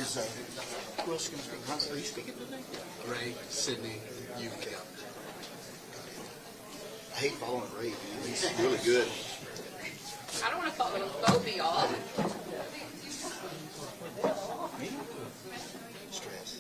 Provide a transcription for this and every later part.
Is who else going to speak? Are you speaking today? Ray, Sydney, you count. I hate following Ray, man. He's really good. I don't want to follow both of y'all. Me? Stress.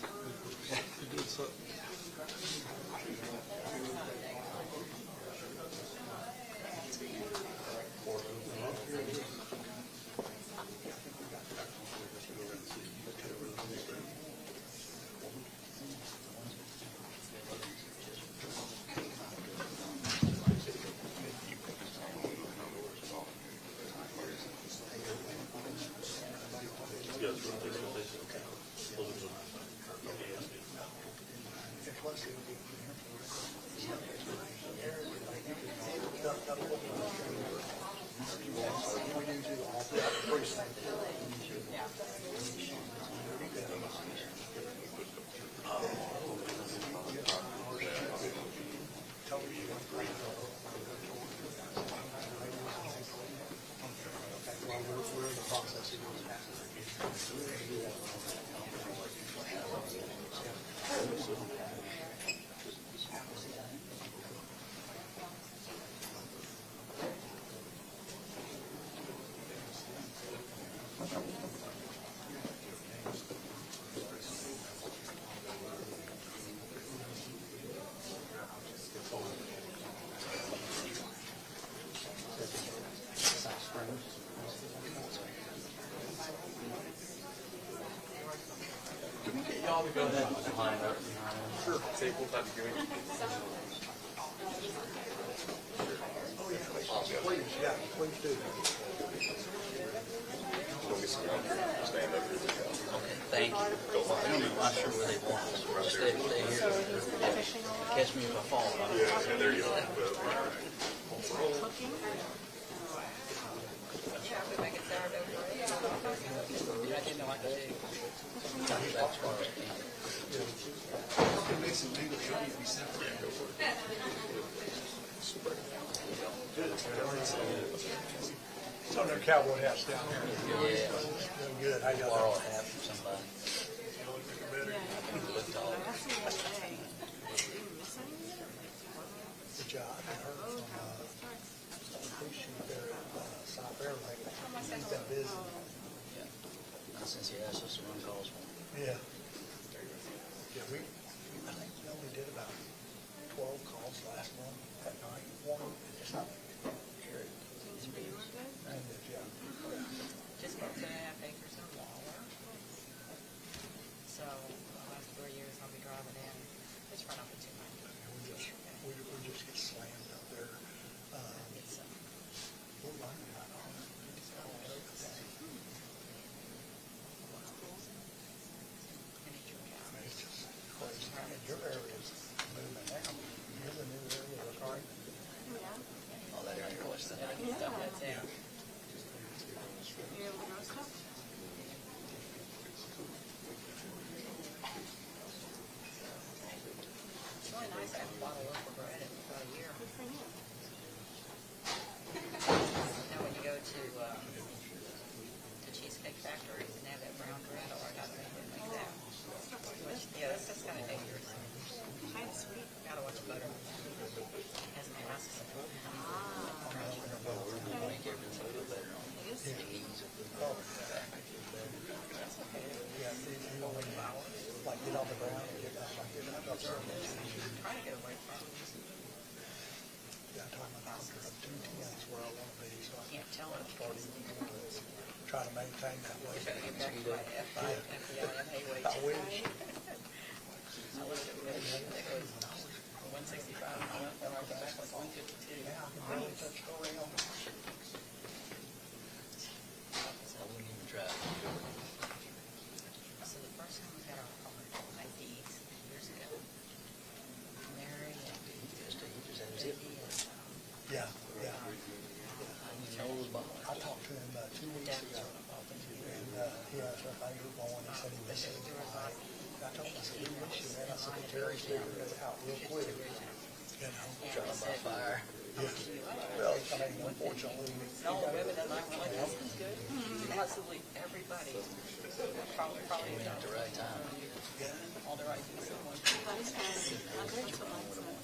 Y'all to go ahead and line up. Sure. Table type of green. Please, yeah, please do. Stand up here. Okay, thank you. I'm not sure where they want us. Stay here. Catch me if I fall. Yeah, there you go. Some of their cowboy hats down here. Yeah. Doing good. How y'all Borrow doing? a hat from somebody. Look tall. Good job. I heard from cruise ship there at South Air lately. He's been busy. Yeah. Not since he asked us to run calls for him. Yeah. Yeah, I think we only did about 12 calls last month at night. One, it's not here. Just about 2.5 acres of water. So the last 4 years I'll be driving in. It's run off of 290. We just get slammed up there. We're running right on it. It's just crazy. I mean, your area's moving now. You're the new area, right? All that area was the night. That's it. It's really nice to have a bottle of local bread in about a year. Now when you go to Cheesecake Factory and have that brown bread, or I gotta make that. Which, yeah, that's kind of dangerous. Gotta watch butter. Has an ass. Make everything a little better on the ease of the Yeah, you know, when you like get on the ground and get up, like get up there. Trying to get away from it. Yeah, I'm talking about under 210 is where I want to be, so I Can't tell it. try to maintain that way. Trying to get back to my F5 FDIM Hayway. I wish. I looked at it, it was 165, and I went back like 152. Yeah, I can barely touch the rail. I wouldn't even try. So the first time we got our IDs years ago, Mary and He just had his hip. Yeah, yeah. He knows about it. I talked to him 2 weeks ago, and he asked if I were going. He said he missed it. I told him, I said, we miss you, man. I said, Terry's figured it out real quick. you know. And Trial he by said, fire. Yeah. Well, I mean, unfortunately, all the women in my well, this is good. Absolutely everybody. Probably At the right time. all the right people. That is fancy. That's what mine said.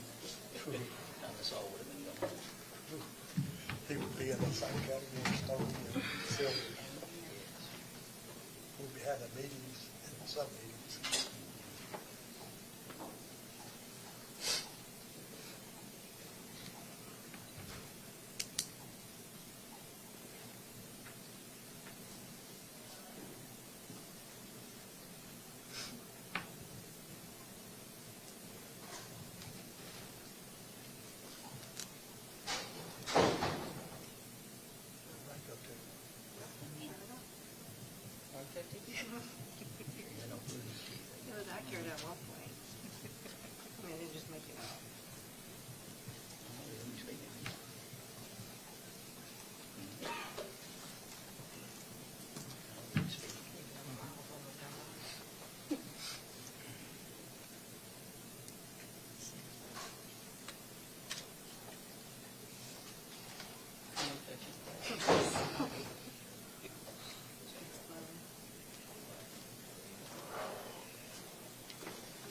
And this all would have been done. he would be in the same category as Tony and Sylvia. We'd be having meetings and sub-meetings. Rank up to 150? It was accurate at one point. I mean, I didn't just make it up.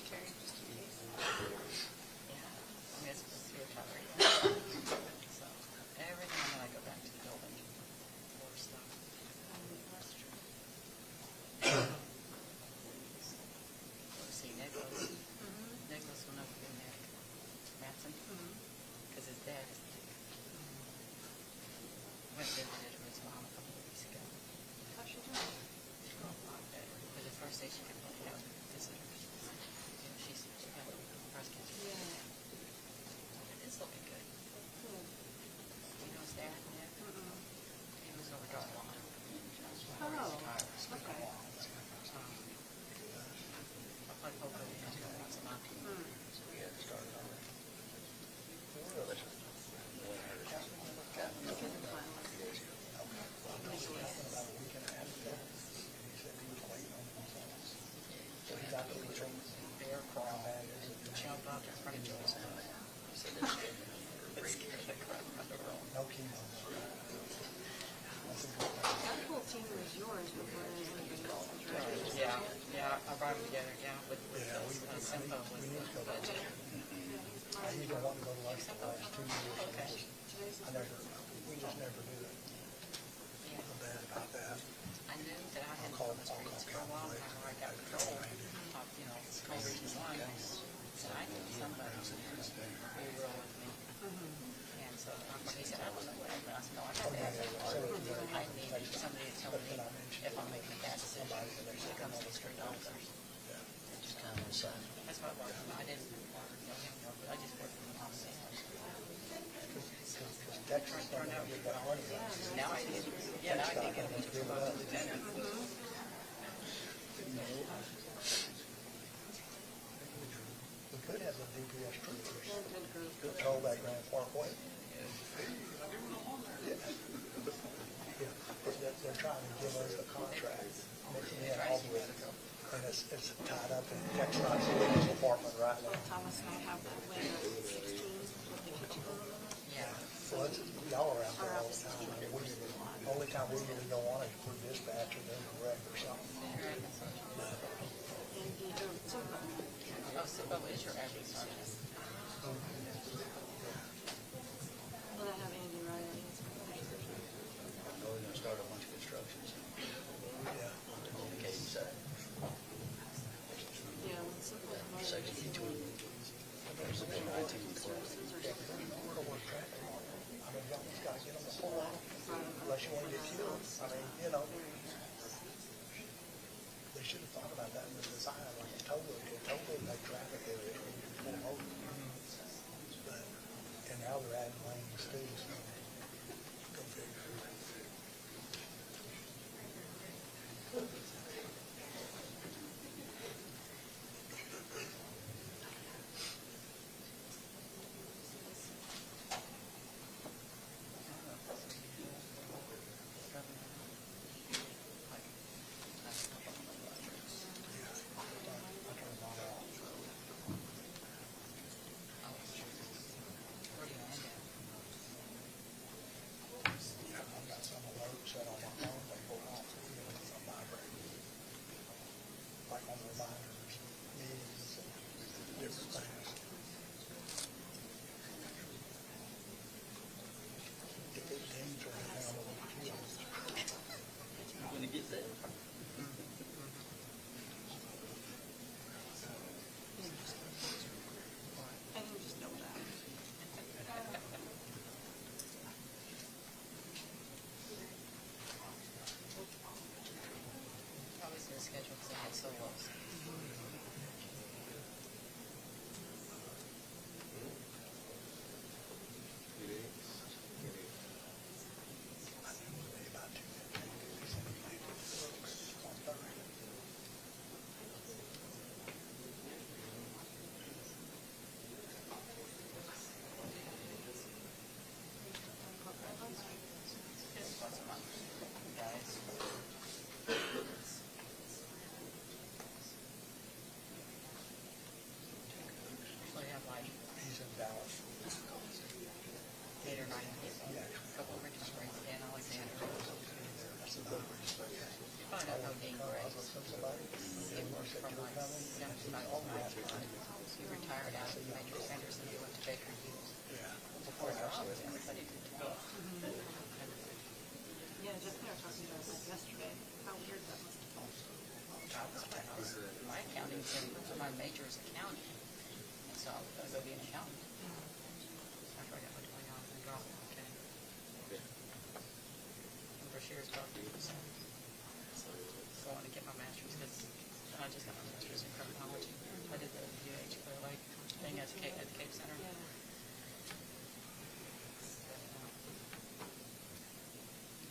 Carry just in case. It's your tolerance. So every time when I go back to the building, more stuff. That's true. See, Nicholas will know who Nick Matson, because his dad is went visited his mom a couple of weeks ago. How's she doing? But the first day she could really have visitors. She's had breast cancer. Yeah. It's looking good. Good. You know his dad, Nick? He was over to Atlanta. Oh, okay. Like hopefully he's going to once a month. So we had started already. Look at the plan. about a week and a half ago. He said he was waiting on results. So he got the results. Bear crawl, jump up in front of Joe's house. It scared the crap out of her. No chemo. That's a good thing. That whole team was yours before anybody else was ready. Yeah, I brought them together, with Yeah, Simpo was we need to go the back. budget. I even want to go to lunch the last 2 years. Okay. We just never do it. Yeah. Feel bad about that. I knew that I had I'll on the call streets for a while, before I got control of, no reason why. So I knew somebody who would roll with me. And so, he said, I wasn't willing, but I said, no, I have to have that part. I need somebody to tell me if I'm making a bad decision when it comes to the street officers. Just kind of inside. That's what I worked for. I didn't work, I just worked for the office. Texas, I know you got money. Now I think, now I think it'll be about the lieutenant. We could have the DPS troopers Good group. patrol that Grand Parkway. Yeah. They're trying to give us a contract. And it's tied up in Texas Police Department right now. Thomas and I have that wing at 16 with the kitchen. Yeah. Well, y'all are out there all the time. I mean, the only time we really go on is for dispatch or then direct or something. And he, Simba. Oh, Simpo is your average sergeant. Well, I have Andy Riley. We're going to start a bunch of constructions Yeah. on the Cape side. Yeah, when Simba. Section between. There's a big IT Services or something. We're gonna work traffic. I mean, y'all just gotta get them the whole lot. Unless you wanna get killed. I mean, you know. They should have thought about that in the design, like a totally like traffic area where you can pull over. But, and now they're adding lanes too, so go figure. Yeah. a couple of retirees, Dan Alexander. That's a good respect. You probably don't know Dean Grace. He worked from like 75 to 95. He retired out of Matrix Henderson. He went to Baker Hughes. Yeah. Before jobs, everybody did too. Yeah, Jeff and I were talking about that yesterday, how weird that must have been. My accounting's in, my major is accounting. And so I was going to go be an accountant. After I got my 20 off and dropped, okay. And Brashear's talked to you, so I want to get my master's because I just got my master's in criminology. I did the UH Clear Lake thing at the Cape Center. Yeah.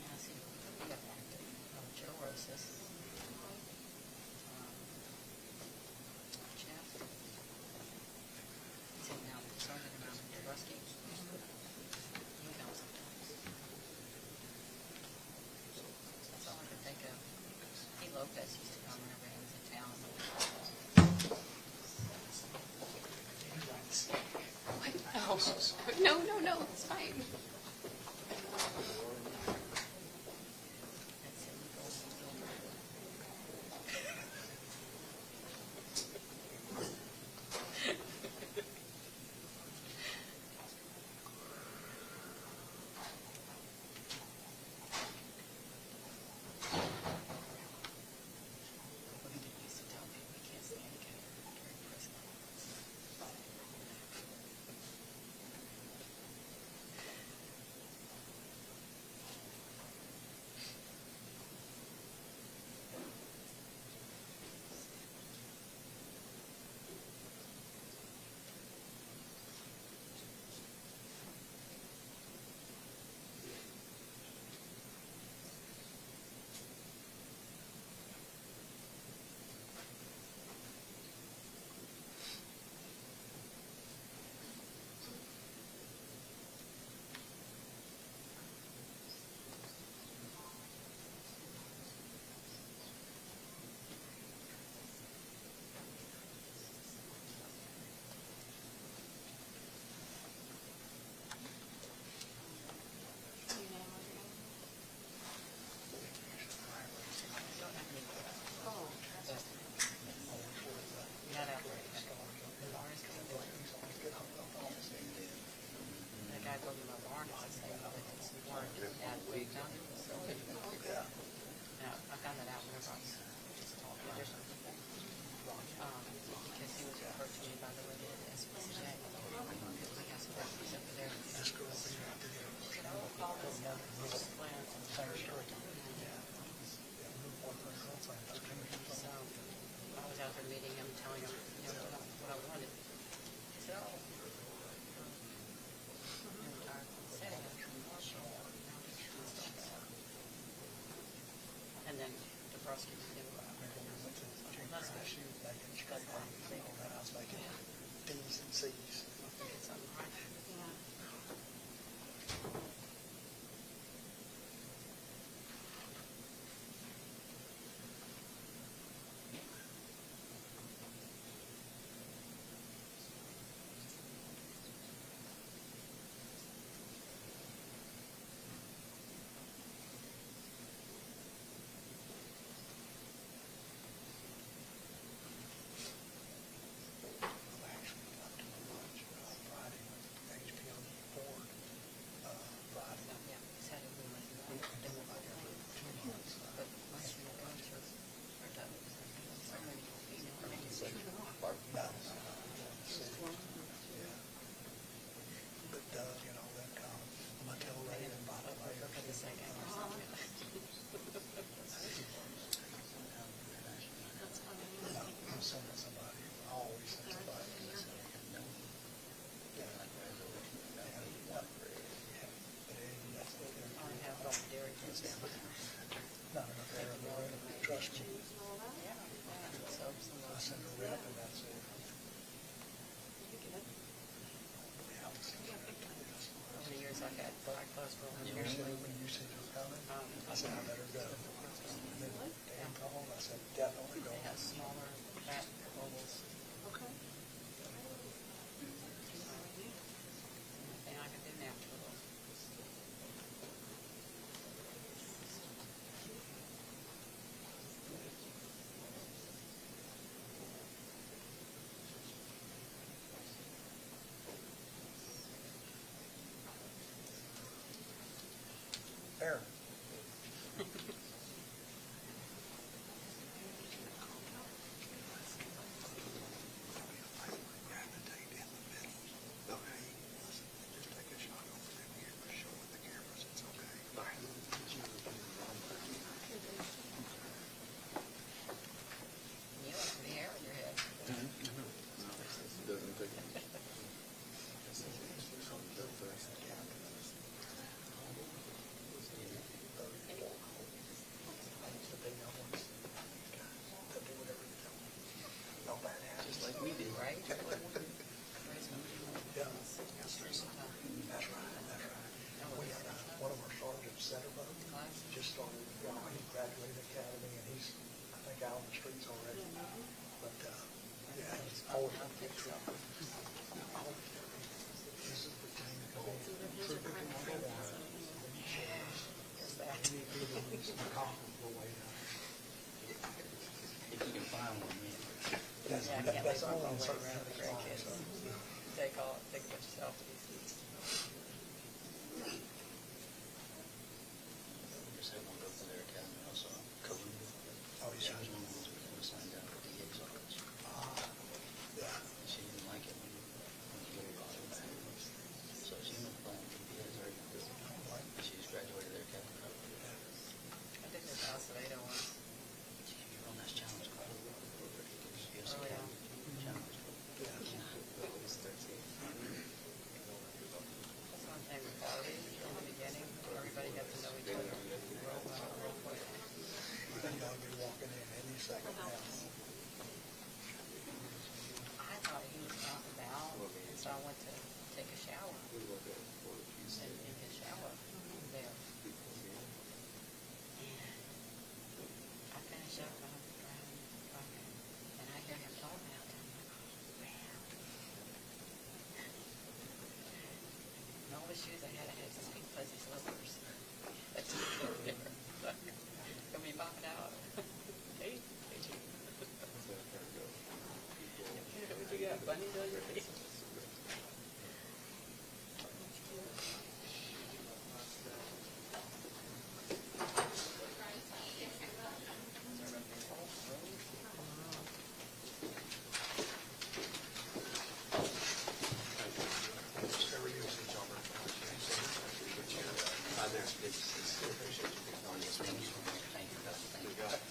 Yeah, see, we got cirrhosis. Jeff. He's in now, started around Rusky. He comes sometimes. That's all I can think of. Hey, Lopez used to come whenever he was in town. Oh, no, it's fine. That's him, he goes to Gilbert. He used to tell people he can't stand to carry prison. Not out there. The guy told me my barn is the same, but it's more at Wade County. Now, I found that out whenever I was just talking different. Because he was referred to me by the way that SPCA. Because we have some records over there. This girl will be right there. Said, oh, call this guy. Plan. Same story. Yeah. Yeah, we were boyfriend, girlfriend. That's kind of So I was out there meeting him, telling him, what I wanted. He said, oh. You're retired from the city. And then the prosecutor did She was making straight lines, and I was making D's and C's. something right. Yeah. Actually, up to lunch Friday with HPO board. Friday. Yeah, it's had a rumor. We've been doing like every 2 months. But once you go through, or done, so many female things. No. Yeah. But Doug and all them come. Mattel Ray and Bottom Ray. For the second or something. That's funny. I'm sending somebody. I always send somebody. Yeah. Yeah. But that's what they're I only have all dairy things down. not enough air in the room. Trust me. Yeah, so some I of send a rep and that's it. Yeah. over the years I've had black cholesterol and Usually hair. when you see them coming, I said, I better go. And then Dan called, I said, definitely go. It has smaller fat bubbles. Okay. Anything I can do now to those. and always sit around and talk, grandkids so. take a bunch of selfies. Just had one go for their academy also. Oh, She yeah. was one of the ones we kind of signed down for the DA's office. Yeah. She didn't like it when you go about it. So she went applying for DA's already. She's graduated their academy. I did this Alcedo once. She gave me a real nice challenge card. Yes, Oh, yeah. challenge. That's one thing with parties, in the beginning, everybody got to know each other real quick. I think I'll be walking in any second now. I thought he was out and about, so I went to take a shower. And in his shower there. And I finished up and I was driving, and I hear him talking out there. I'm like, oh, man. And all the shoes I had just big fuzzy slippers. That's just over there. Gonna be popping out. Hey, Chief. What you got, bunnies on your face?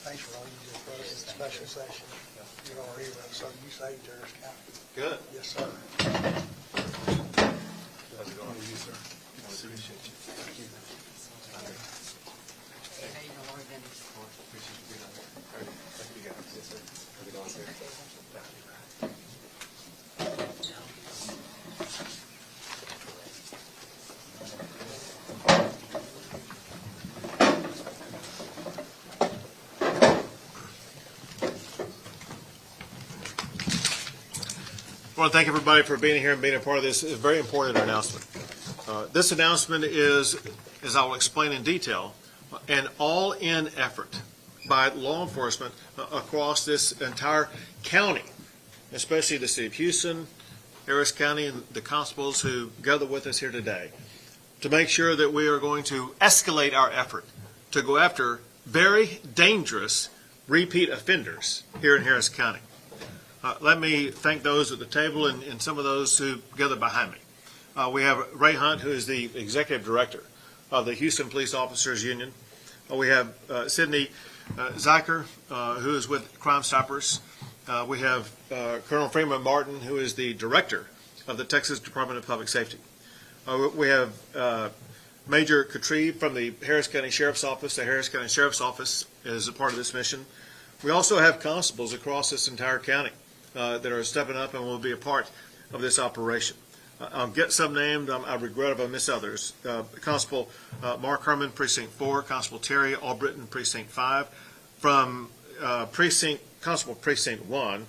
Thanks for all you did for us in the special session. You're our hero, so you saved Harris County. Good. Yes, sir. How you know, Lord, Dennis? I want to thank everybody for being here and being a part of this very important announcement. This announcement is, as I will explain in detail, an all-in effort by law enforcement across this entire county, especially the city of Houston, Harris County, and the constables who gather with us here today, to make sure that we are going to escalate our effort to go after very dangerous repeat offenders here in Harris County. Let me thank those at the table and some of those who gather behind me. We have Ray Hunt, who is the Executive Director of the Houston Police Officers Union. We have Sydney Zeiker, who is with Crimestoppers. We have Colonel Freeman Martin, who is the Director of the Texas Department of Public Safety. We have Major Catreve from the Harris County Sheriff's Office. The Harris County Sheriff's Office is a part of this mission. We also have constables across this entire county that are stepping up and will be a part of this operation. I'll get some named. I regret if I miss others. Constable Mark Herman, Precinct 4. Constable Terry Albritton, Precinct 5. From Constable Precinct 1,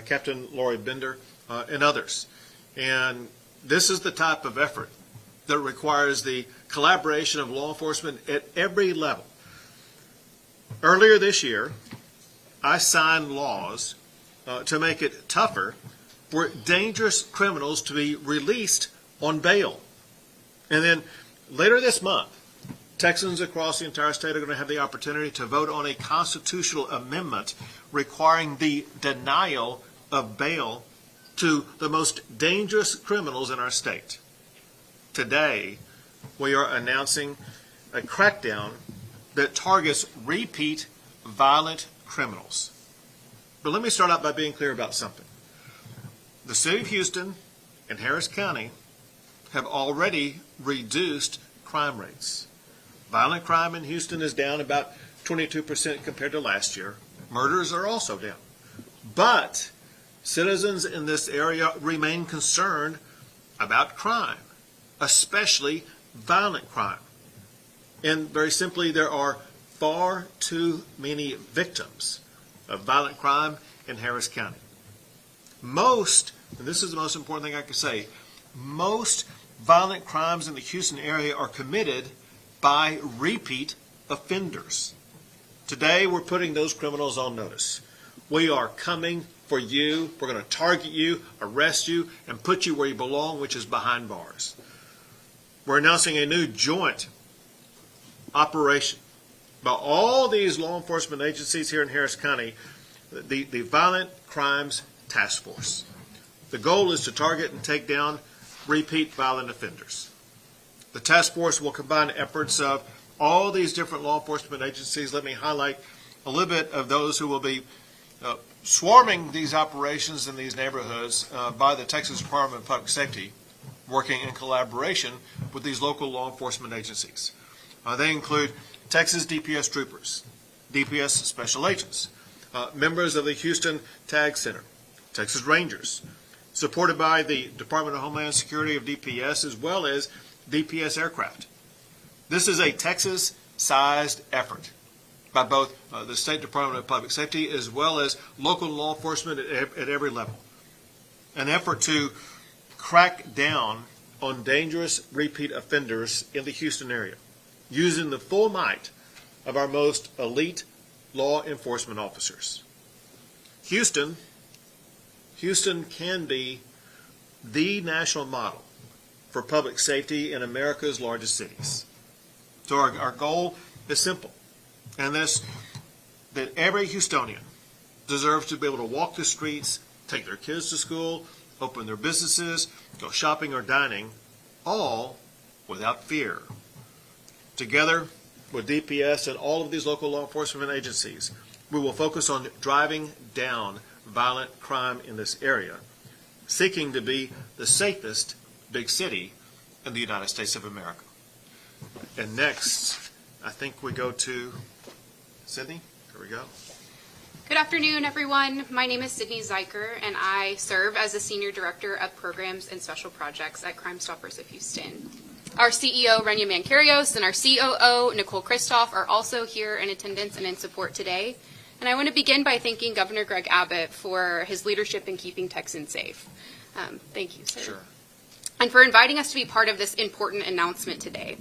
Captain Lori Bender, and others. And this is the type of effort that requires the collaboration of law enforcement at every level. Earlier this year, I signed laws to make it tougher for dangerous criminals to be released on bail. And then later this month, Texans across the entire state are going to have the opportunity to vote on a constitutional amendment requiring the denial of bail to the most dangerous criminals in our state. Today, we are announcing a crackdown that targets repeat violent criminals. But let me start out by being clear about something. The City of Houston and Harris County have already reduced crime rates. Violent crime in Houston is down about 22% compared to last year. Murders are also down. But citizens in this area remain concerned about crime, especially violent crime. And very simply, there are far too many victims of violent crime in Harris County. Most, and this is the most important thing I can say, most violent crimes in the Houston area are committed by repeat offenders. Today, we're putting those criminals on notice. We are coming for you. We're going to target you, arrest you, and put you where you belong, which is behind bars. We're announcing a new joint operation by all these law enforcement agencies here in Harris County, the Violent Crimes Task Force. The goal is to target and take down repeat violent offenders. The task force will combine efforts of all these different law enforcement agencies. Let me highlight a little bit of those who will be swarming these operations in these neighborhoods by the Texas Department of Public Safety, working in collaboration with these local law enforcement agencies. They include Texas DPS troopers, DPS special agents, members of the Houston Tag Center, Texas Rangers, supported by the Department of Homeland Security of DPS, as well as DPS aircraft. This is a Texas-sized effort by both the State Department of Public Safety as well as local law enforcement at every level. An effort to crack down on dangerous repeat offenders in the Houston area, using the full might of our most elite law enforcement officers. Houston can be the national model for public safety in America's largest cities. So our goal is simple, and that's that every Houstonian deserves to be able to walk the streets, take their kids to school, open their businesses, go shopping or dining, all without fear. Together with DPS and all of these local law enforcement agencies, we will focus on driving down violent crime in this area, seeking to be the safest big city in the United States of America. And next, I think we go to Sydney. Here we go. Good afternoon, everyone. My name is Sydney Zeiker, and I serve as the Senior Director of Programs and Special Projects at Crimestoppers of Houston. Our CEO, Renia Mancarios, and our COO, Nicole Kristoff, are also here in attendance and in support today. And I want to begin by thanking Governor Greg Abbott for his leadership in keeping Texans safe. Thank you, sir. Sure. And for inviting us to be part of this important announcement today.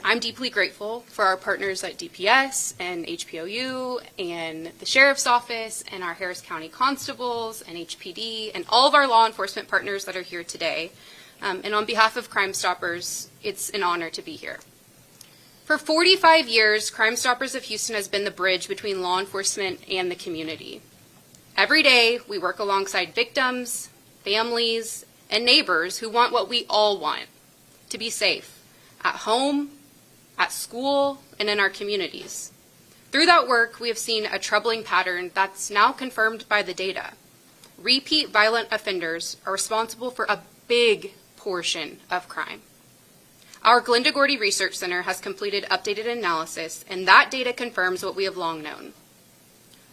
I'm deeply grateful for our partners at DPS and HPOU and the Sheriff's Office and our Harris County Constables and HPD and all of our law enforcement partners that are here today. And on behalf of Crimestoppers, it's an honor to be here. For 45 years, Crimestoppers of Houston has been the bridge between law enforcement and the community. Every day, we work alongside victims, families, and neighbors who want what we all want, to be safe, at home, at school, and in our communities. Through that work, we have seen a troubling pattern that's now confirmed by the data. Repeat violent offenders are responsible for a big portion of crime. Our Glenda Gordy Research Center has completed updated analysis, and that data confirms what we have long known.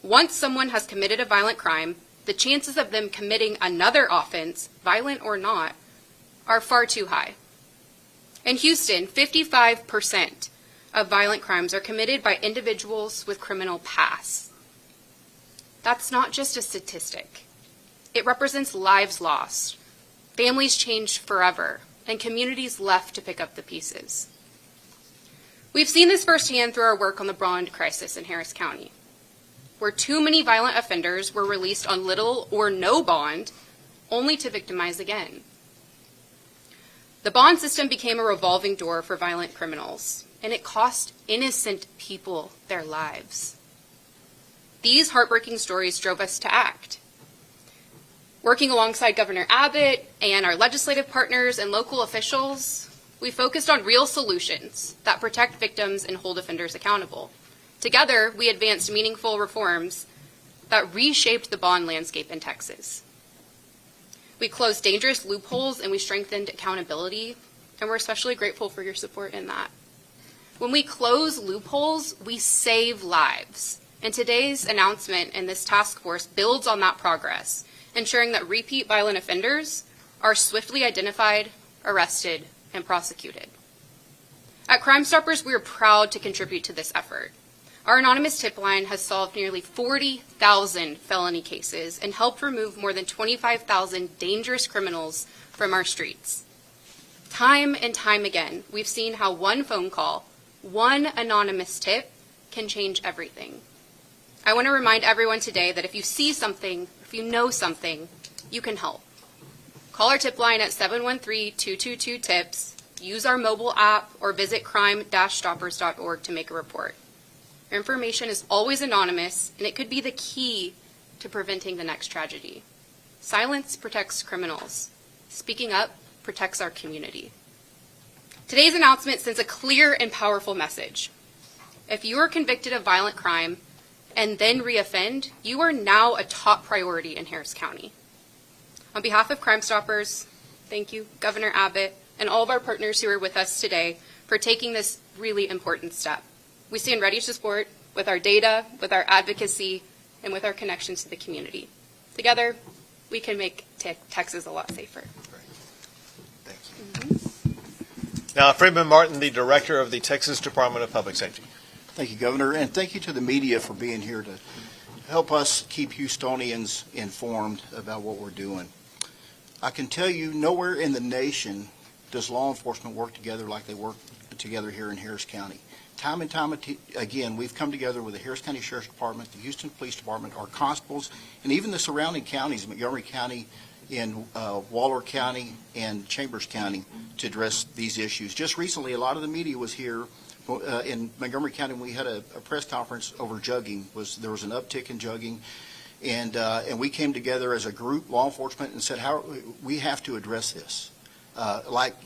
Once someone has committed a violent crime, the chances of them committing another offense, violent or not, are far too high. In Houston, 55% of violent crimes are committed by individuals with criminal pasts. That's not just a statistic. It represents lives lost, families changed forever, and communities left to pick up the pieces. We've seen this firsthand through our work on the bond crisis in Harris County, where too many violent offenders were released on little or no bond, only to victimize again. The bond system became a revolving door for violent criminals, and it cost innocent people their lives. These heartbreaking stories drove us to act. Working alongside Governor Abbott and our legislative partners and local officials, we focused on real solutions that protect victims and hold offenders accountable. Together, we advanced meaningful reforms that reshaped the bond landscape in Texas. We closed dangerous loopholes and we strengthened accountability, and we're especially grateful for your support in that. When we close loopholes, we save lives. And today's announcement and this task force builds on that progress, ensuring that repeat violent offenders are swiftly identified, arrested, and prosecuted. At Crimestoppers, we are proud to contribute to this effort. Our anonymous tip line has solved nearly 40,000 felony cases and helped remove more than 25,000 dangerous criminals from our streets. Time and time again, we've seen how one phone call, one anonymous tip, can change everything. I want to remind everyone today that if you see something, if you know something, you can help. Call our tip line at 713-222-TIPS, use our mobile app, or visit crime-stoppers.org to make a report. Your information is always anonymous, and it could be the key to preventing the next tragedy. Silence protects criminals. Speaking up protects our community. Today's announcement sends a clear and powerful message. If you are convicted of violent crime and then reoffend, you are now a top priority in Harris County. On behalf of Crimestoppers, thank you, Governor Abbott, and all of our partners who are with us today for taking this really important step. We stand ready to support with our data, with our advocacy, and with our connections to the community. Together, we can make Texas a lot safer. Thank you. Now, Freeman Martin, the Director of the Texas Department of Public Safety. Thank you, Governor, and thank you to the media for being here to help us keep Houstonians informed about what we're doing. I can tell you nowhere in the nation does law enforcement work together like they work together here in Harris County. Time and time again, we've come together with the Harris County Sheriff's Department, the Houston Police Department, our constables, and even the surrounding counties, Montgomery County, in Waller County, and Chambers County, to address these issues. Just recently, a lot of the media was here in Montgomery County. We had a press conference over jugging. There was an uptick in jugging, and we came together as a group, law enforcement, and said, "How we have to address this, like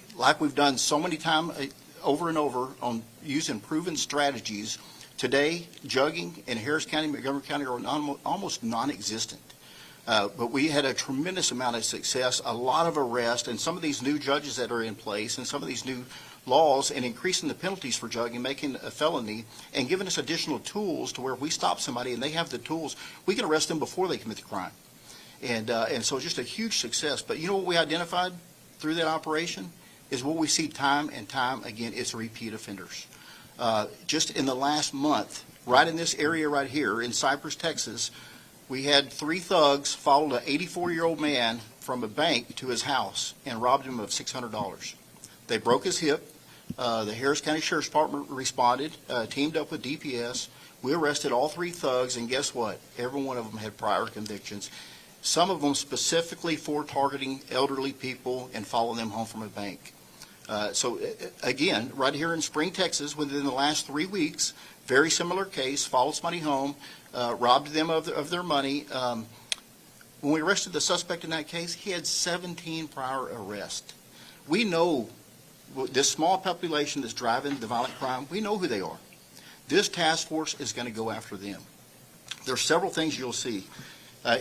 we've done so many times." Over and over on using proven strategies. Today, jugging in Harris County, Montgomery County are almost non-existent. But we had a tremendous amount of success, a lot of arrests, and some of these new judges that are in place and some of these new laws and increasing the penalties for jugging, making a felony, and giving us additional tools to where if we stop somebody and they have the tools, we can arrest them before they commit the crime. And so just a huge success. But you know what we identified through that operation? Is what we see time and time again, it's repeat offenders. Just in the last month, right in this area right here in Cypress, Texas, we had 3 thugs followed an 84-year-old man from a bank to his house and robbed him of $600. They broke his hip. The Harris County Sheriff's Department responded, teamed up with DPS. We arrested all 3 thugs, and guess what? Every one of them had prior convictions. Some of them specifically for targeting elderly people and following them home from a bank. So again, right here in Spring, Texas, within the last 3 weeks, very similar case, followed somebody home, robbed them of their money. When we arrested the suspect in that case, he had 17 prior arrests. We know this small population that's driving the violent crime, we know who they are. This task force is going to go after them. There are several things you'll see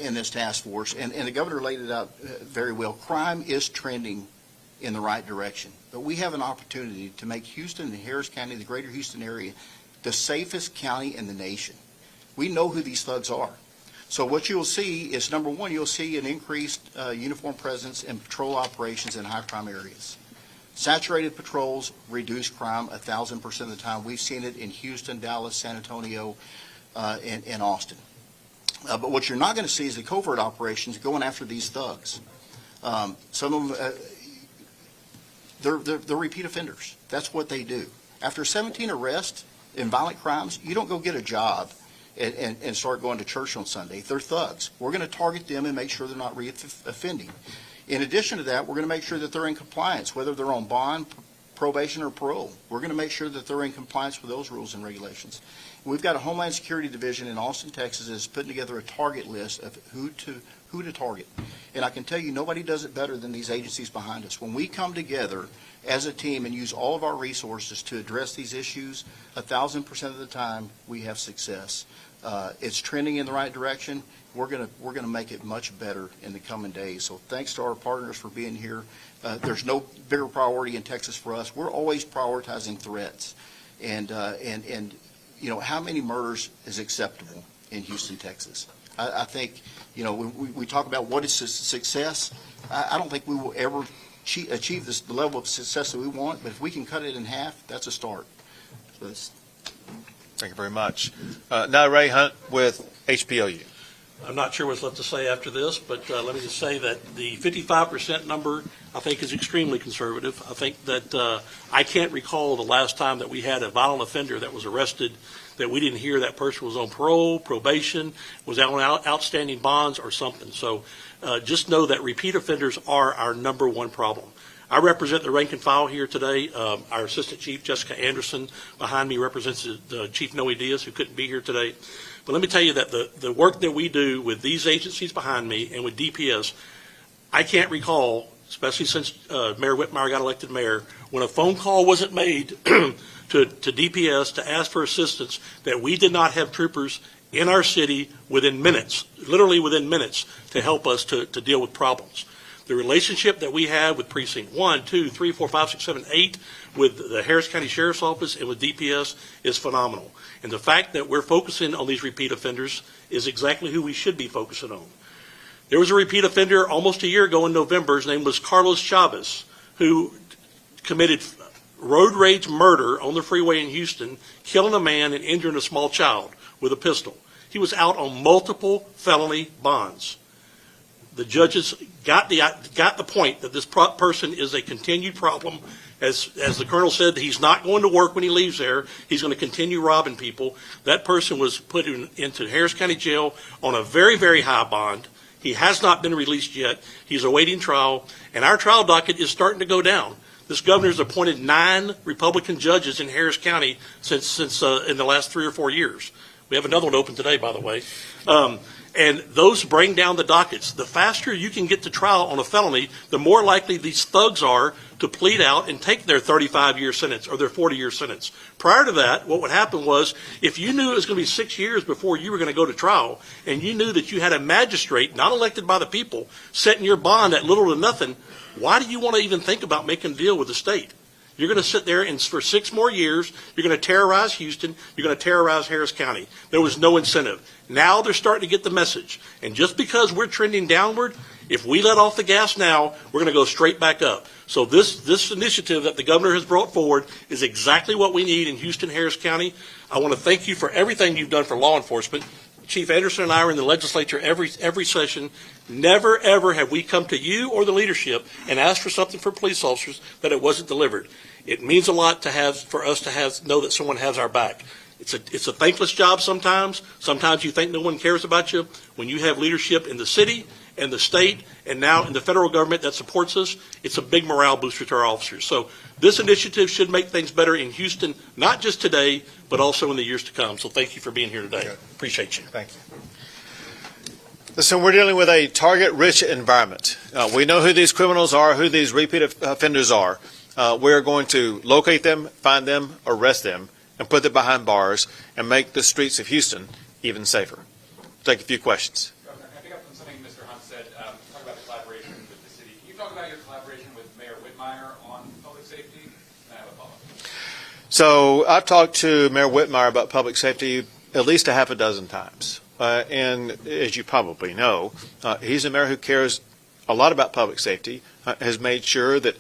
in this task force, and the governor laid it out very well. Crime is trending in the right direction. But we have an opportunity to make Houston and Harris County, the greater Houston area, the safest county in the nation. We know who these thugs are. So what you'll see is, number one, you'll see an increased uniform presence in patrol operations in high crime areas. Saturated patrols reduce crime 1,000% of the time. We've seen it in Houston, Dallas, San Antonio, and Austin. But what you're not going to see is the covert operations going after these thugs. Some of them, they're repeat offenders. That's what they do. After 17 arrests in violent crimes, you don't go get a job and start going to church on Sunday. They're thugs. We're going to target them and make sure they're not reoffending. In addition to that, we're going to make sure that they're in compliance, whether they're on bond, probation, or parole. We're going to make sure that they're in compliance with those rules and regulations. We've got a Homeland Security Division in Austin, Texas, that's putting together a target list of who to target. And I can tell you, nobody does it better than these agencies behind us. When we come together as a team and use all of our resources to address these issues, 1,000% of the time we have success. It's trending in the right direction. We're gonna make it much better in the coming days. So thanks to our partners for being here. There's no bigger priority in Texas for us. We're always prioritizing threats, and you know, how many murders is acceptable in Houston, Texas? I think, you know, when we talk about what is success, I don't think we will ever achieve the level of success that we want, but if we can cut it in half, that's a start. So Thank you very much. Now Ray Hunt with HPOU. I'm not sure what's left to say after this, but let me just say that the 55% number, I think, is extremely conservative. I think that I can't recall the last time that we had a violent offender that was arrested that we didn't hear that person was on parole, probation, was on outstanding bonds or something. So just know that repeat offenders are our number one problem. I represent the rank and file here today. Our Assistant Chief, Jessica Anderson, behind me represents the Chief Noe Diaz, who couldn't be here today. But let me tell you that the work that we do with these agencies behind me and with DPS, I can't recall, especially since Mayor Whitmire got elected mayor, when a phone call wasn't made to DPS to ask for assistance that we did not have troopers in our city within minutes, literally within minutes, to help us to deal with problems. The relationship that we have with Precinct 1, 2, 3, 4, 5, 6, 7, 8 with the Harris County Sheriff's Office and with DPS is phenomenal. And the fact that we're focusing on these repeat offenders is exactly who we should be focusing on. There was a repeat offender almost a year ago in November. His name was Carlos Chavez, who committed road rage murder on the freeway in Houston, killing a man and injuring a small child with a pistol. He was out on multiple felony bonds. The judges got the point that this person is a continued problem. As the colonel said, he's not going to work when he leaves there. He's going to continue robbing people. That person was put into Harris County Jail on a very, very high bond. He has not been released yet. He's awaiting trial, and our trial docket is starting to go down. This governor's appointed 9 Republican judges in Harris County since in the last 3 or 4 years. We have another one open today, by the way. And those bring down the dockets. The faster you can get to trial on a felony, the more likely these thugs are to plead out and take their 35-year sentence or their 40-year sentence. Prior to that, what would happen was, if you knew it was going to be 6 years before you were going to go to trial, and you knew that you had a magistrate, not elected by the people, setting your bond at little to nothing, why do you want to even think about making a deal with the state? You're going to sit there and for 6 more years, you're going to terrorize Houston, you're going to terrorize Harris County. There was no incentive. Now they're starting to get the message. And just because we're trending downward, if we let off the gas now, we're going to go straight back up. So this initiative that the governor has brought forward is exactly what we need in Houston, Harris County. I want to thank you for everything you've done for law enforcement. Chief Anderson and I are in the legislature every session. Never, ever have we come to you or the leadership and asked for something for police officers that it wasn't delivered. It means a lot for us to know that someone has our back. It's a thankless job sometimes. Sometimes you think no one cares about you. When you have leadership in the city and the state and now in the federal government that supports us, it's a big morale booster to our officers. So this initiative should make things better in Houston, not just today, but also in the years to come. So thank you for being here today. Appreciate you. Thank you. Listen, we're dealing with a target-rich environment. We know who these criminals are, who these repeat offenders are. We're going to locate them, find them, arrest them, and put them behind bars and make the streets of Houston even safer. Take a few questions. Governor, can I pick up on something Mr. Hunt said? Talk about the collaboration with the city. Can you talk about your collaboration with Mayor Whitmire on public safety? And I have a follow-up. So I've talked to Mayor Whitmire about public safety at least a half a dozen times. And as you probably know, he's a mayor who cares a lot about public safety, has made sure that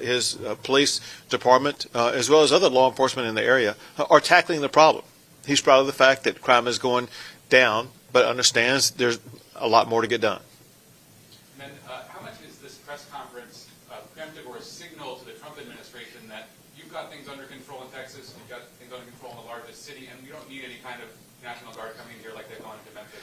his police department, as well as other law enforcement in the area, are tackling the problem. He's proud of the fact that crime is going down, but understands there's a lot more to get done. And then how much is this press conference preemptive or a signal to the Trump administration that you've got things under control in Texas, you've got things under control in the largest city, and you don't need any kind of National Guard coming in here like they've gone into Memphis?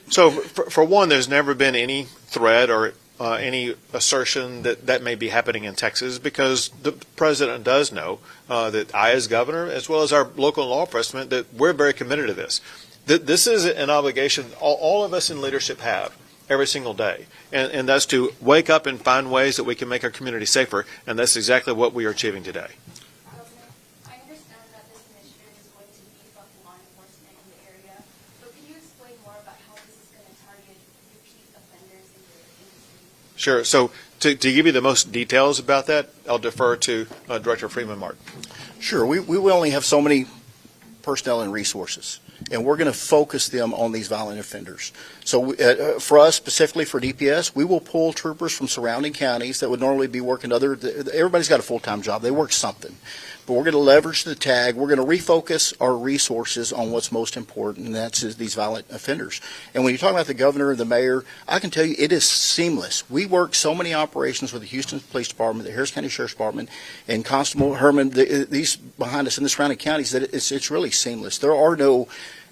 So for one, there's never been any threat or any assertion that may be happening in Texas, because the president does know that I, as governor, as well as our local law enforcement, that we're very committed to this. This is an obligation all of us in leadership have every single day, and that's to wake up and find ways that we can make our community safer, and that's exactly what we are achieving today. I understand that this initiative is going to beef up law enforcement in the area, but can you explain more about how this is going to target repeat offenders in the city? Sure. So to give you the most details about that, I'll defer to Director Freeman Martin. Sure. We will only have so many personnel and resources. and we're going to focus them on these violent offenders. So for us, specifically for DPS, we will pull troopers from surrounding counties that would normally be working everybody's got a full-time job. They work something. But we're going to leverage the tag. We're going to refocus our resources on what's most important, and that's these violent offenders. And when you talk about the governor and the mayor, I can tell you it is seamless. We work so many operations with the Houston Police Department, the Harris County Sheriff's Department, and Constable Herman, these behind us in the surrounding counties, that it's really seamless.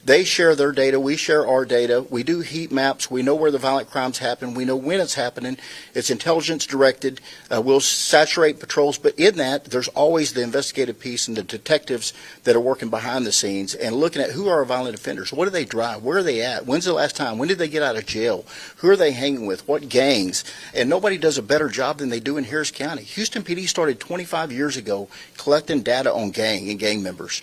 They share their data. We share our data. We do heat maps. We know where the violent crimes happen. We know when it's happening. It's intelligence directed. We'll saturate patrols. But in that, there's always the investigative piece and the detectives that are working behind the scenes and looking at who are our violent offenders. What do they drive? Where are they at? When's the last time? When did they get out of jail? Who are they hanging with? What gangs? And nobody does a better job than they do in Harris County. Houston PD started 25 years ago collecting data on gang members.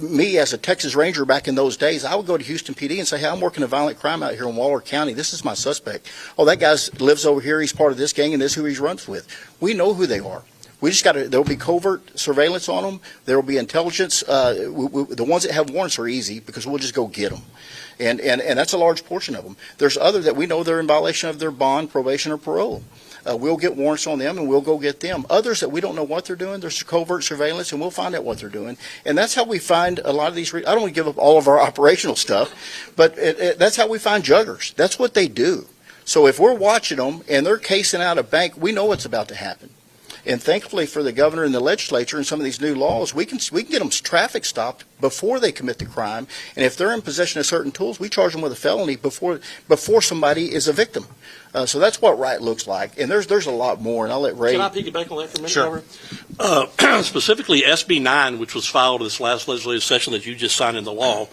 Me, as a Texas Ranger back in those days, I would go to Houston PD and say, hey, I'm working a violent crime out here in Waller County. This is my suspect. Oh, that guy lives over here. He's part of this gang, and this is who he runs with. We know who they are. We just there'll be covert surveillance on them. There will be intelligence. The ones that have warrants are easy because we'll just go get them. And that's a large portion of them. There's others that we know they're in violation of their bond, probation, or parole. We'll get warrants on them, and we'll go get them. Others that we don't know what they're doing, there's covert surveillance, and we'll find out what they're doing. And that's how we find a lot of these. I don't want to give up all of our operational stuff, but that's how we find juggers. That's what they do. So if we're watching them and they're casing out a bank, we know what's about to happen. And thankfully for the governor and the legislature and some of these new laws, we can get them traffic stopped before they commit the crime. And if they're in possession of certain tools, we charge them with a felony before somebody is a victim. So that's what right looks like. And there's a lot more. And I'll let Ray. Can I piggyback on that for a minute? Sure. Specifically, SB 9, which was filed this last legislative session that you just signed into law,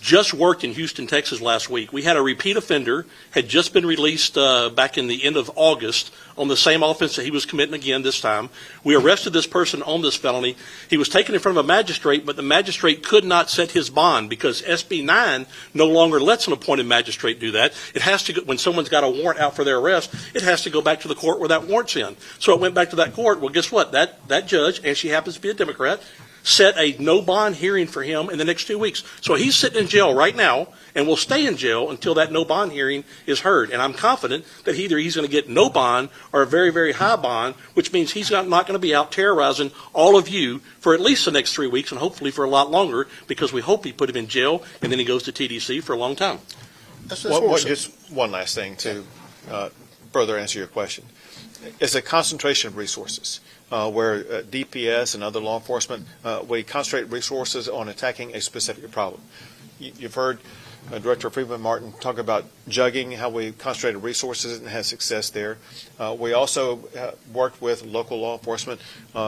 just worked in Houston, Texas last week. We had a repeat offender, had just been released back in the end of August on the same offense that he was committing again this time. We arrested this person on this felony. He was taken in front of a magistrate, but the magistrate could not set his bond because SB 9 no longer lets an appointed magistrate do that. It has to go, when someone's got a warrant out for their arrest, it has to go back to the court where that warrant's in. So it went back to that court. Well, guess what? That judge, and she happens to be a Democrat, set a no bond hearing for him in the next 2 weeks. So he's sitting in jail right now and will stay in jail until that no bond hearing is heard. And I'm confident that either he's going to get no bond or a very, very high bond, which means he's not going to be out terrorizing all of you for at least the next 3 weeks and hopefully for a lot longer, because we hope he put him in jail and then he goes to TDC for a long time. Just one last thing to further answer your question. It's a concentration of resources. Where DPS and other law enforcement, we concentrate resources on attacking a specific problem. You've heard Director Freeman Martin talk about jugging, how we concentrated resources and had success there. We also worked with local law enforcement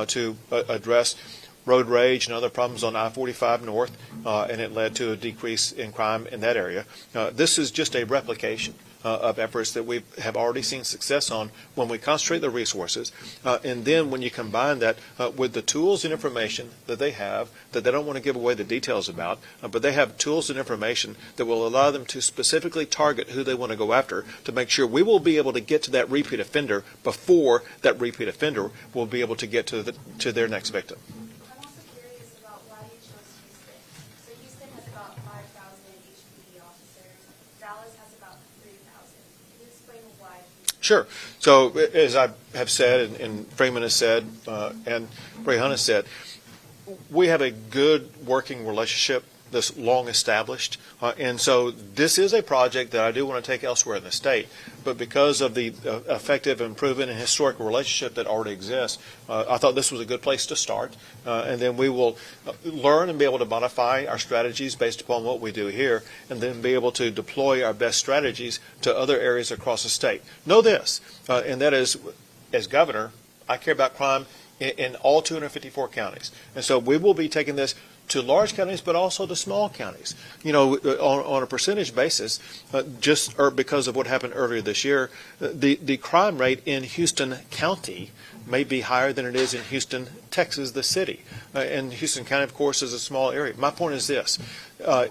to address road rage and other problems on I-45 North, and it led to a decrease in crime in that area. This is just a replication of efforts that we have already seen success on when we concentrate the resources. And then when you combine that with the tools and information that they have, that they don't want to give away the details about, but they have tools and information that will allow them to specifically target who they want to go after to make sure we will be able to get to that repeat offender before that repeat offender will be able to get to their next victim. I'm also curious about why you chose Houston. So Houston has about 5,000 HPD officers. Dallas has about 3,000. Can you explain why? Sure. So as I have said, and Freeman has said, and Ray Hunt has said, we have a good working relationship that's long established. And so this is a project that I do want to take elsewhere in the state. But because of the effective and proven and historical relationship that already exists, I thought this was a good place to start. And then we will learn and be able to modify our strategies based upon what we do here, and then be able to deploy our best strategies to other areas across the state. Know this, and that is, as governor, I care about crime in all 254 counties. And so we will be taking this to large counties, but also to small counties. You know, on a percentage basis, because of what happened earlier this year, the crime rate in Houston County may be higher than it is in Houston, Texas, the city. And Houston County, of course, is a small area. My point is this.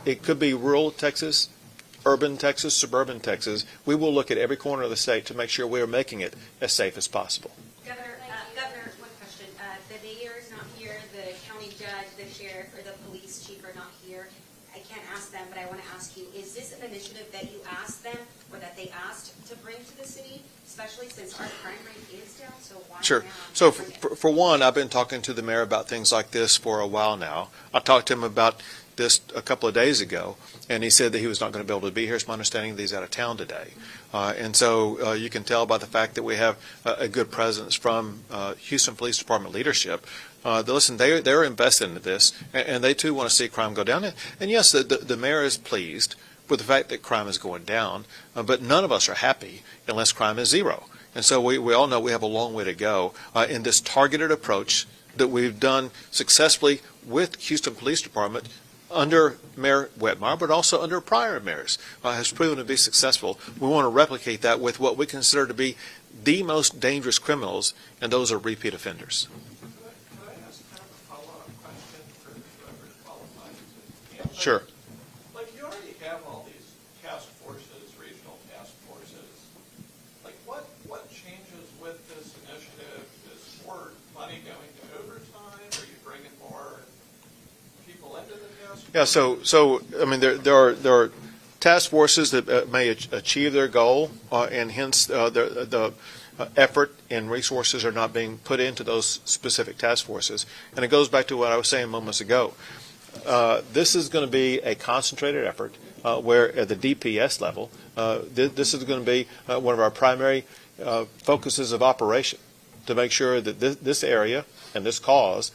It could be rural Texas, urban Texas, suburban Texas. We will look at every corner of the state to make sure we are making it as safe as possible. Governor, one question. The mayor is not here, the county judge, the sheriff, or the police chief are not here. I can't ask them, but I want to ask you, is this an initiative that you asked them or that they asked to bring to the city, especially since our crime rate is down, so why Sure. now? So bring it? for one, I've been talking to the mayor about things like this for a while now. I talked to him about this a couple of days ago, and he said that he was not going to be able to be here. It's my understanding that he's out of town today. And so you can tell by the fact that we have a good presence from Houston Police Department leadership. Listen, they're invested in this, and they too want to see crime go down. And yes, the mayor is pleased with the fact that crime is going down, but none of us are happy unless crime is zero. And so we all know we have a long way to go in this targeted approach that we've done successfully with Houston Police Department under Mayor Wetmire, but also under prior mayors, has proven to be successful. We want to replicate that with what we consider to be the most dangerous criminals, and those are repeat offenders. Could I ask kind of a follow-up question for whoever's qualified to answer? Sure. Like, you already have all these task forces, regional task forces. Like, what changes with this initiative? Is more money going to overtime? Are you bringing more people into the task force? Yeah, so I mean, there are task forces that may achieve their goal, and hence the effort and resources are not being put into those specific task forces. And it goes back to what I was saying moments ago. This is going to be a concentrated effort where at the DPS level, this is going to be one of our primary focuses of operation to make sure that this area and this cause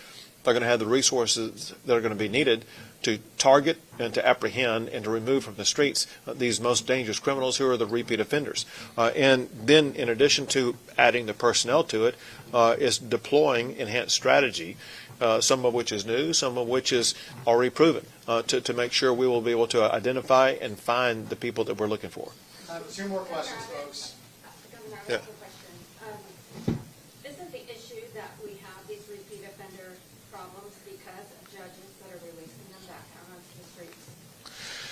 are going to have the resources that are going to be needed to target and to apprehend and to remove from the streets these most dangerous criminals who are the repeat offenders. And then in addition to adding the personnel to it, is deploying enhanced strategy, some of which is new, some of which is already proven, to make sure we will be able to identify and find the people that we're looking for. Two more questions, folks. Governor, I Yeah. have a question. Isn't the issue that we have these repeat offender problems because of judges that are releasing them back out onto the streets?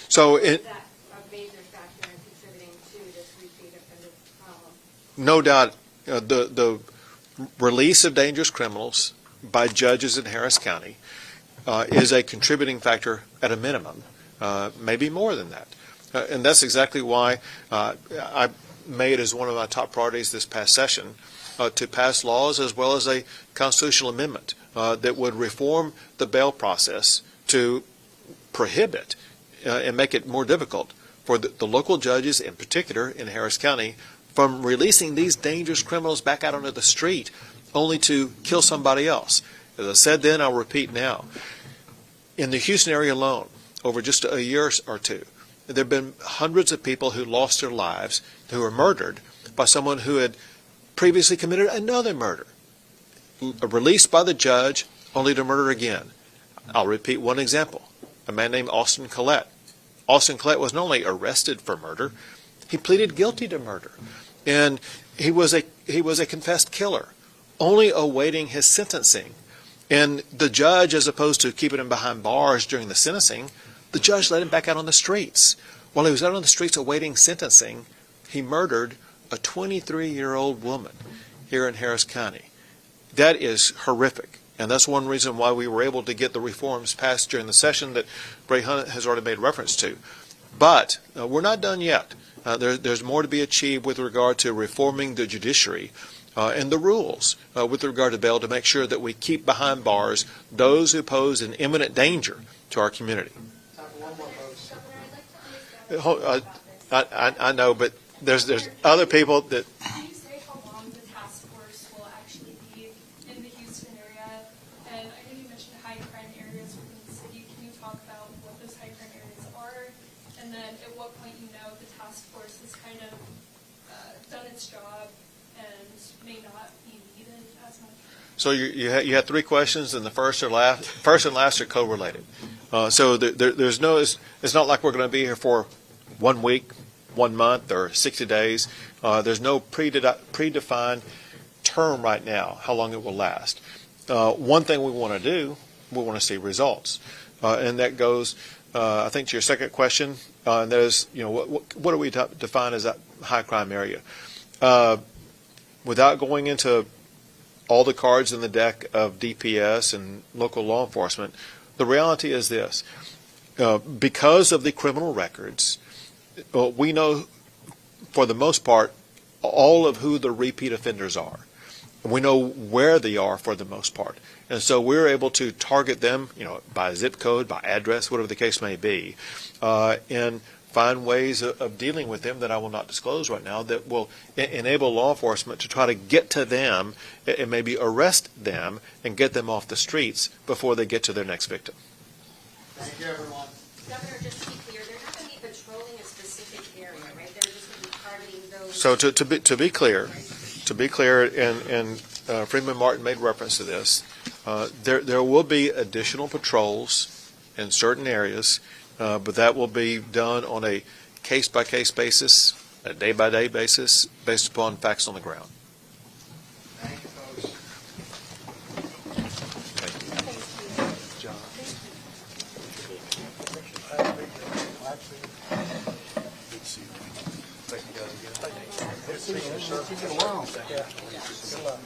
So Is that a major factor in contributing to this repeat offender problem? no doubt, the release of dangerous criminals by judges in Harris County is a contributing factor at a minimum, maybe more than that. And that's exactly why I made as one of my top priorities this past session to pass laws as well as a constitutional amendment that would reform the bail process to prohibit and make it more difficult for the local judges, in particular in Harris County, from releasing these dangerous criminals back out onto the street only to kill somebody else. As I said then, I'll repeat now. In the Houston area alone, over just a year or two, there have been hundreds of people who lost their lives, who were murdered by someone who had previously committed another murder, released by the judge only to murder again. I'll repeat one example. A man named Austin Collette. Austin Collette was not only arrested for murder, he pleaded guilty to murder. And he was a confessed killer, only awaiting his sentencing. And the judge, as opposed to keeping him behind bars during the sentencing, the judge let him back out on the streets. While he was out on the streets awaiting sentencing, he murdered a 23-year-old woman here in Harris County. That is horrific. And that's one reason why we were able to get the reforms passed during the session that Ray Hunt has already made reference to. But we're not done yet. There's more to be achieved with regard to reforming the judiciary and the rules with regard to bail to make sure that we keep behind bars those who pose an imminent danger to our community. Time for one more, folks. Governor, I'd like to understand. I know, but there's other people that. Can you say how long the task force will actually be in the Houston area? And I know you mentioned high crime areas within the city. Can you talk about what those high crime areas are? And then at what point you know the task force has kind of done its job and may not be needed as much? So you had three questions, and the first and last are co-related. So there's no. It's not like we're going to be here for 1 week, 1 month, or 60 days. There's no predefined term right now how long it will last. One thing we want to do, we want to see results, and that goes, I think, to your second question. And that is, what do we define as a high crime area? Without going into all the cards in the deck of DPS and local law enforcement, the reality is this. because of the criminal records, we know for the most part all of who the repeat offenders are. We know where they are for the most part. And so we're able to target them, by zip code, by address, whatever the case may be, and find ways of dealing with them that I will not disclose right now that will enable law enforcement to try to get to them and maybe arrest them and get them off the streets before they get to their next victim. Thank you, everyone. Governor, just to be clear, they're not going to be patrolling a specific area, right? They're just going to be targeting those. So to be clear, and Freeman Martin made reference to this, there will be additional patrols in certain areas, but that will be done on a case-by-case basis, a day-by-day basis, based upon facts on the ground. Thank you, folks. Yeah. Good luck.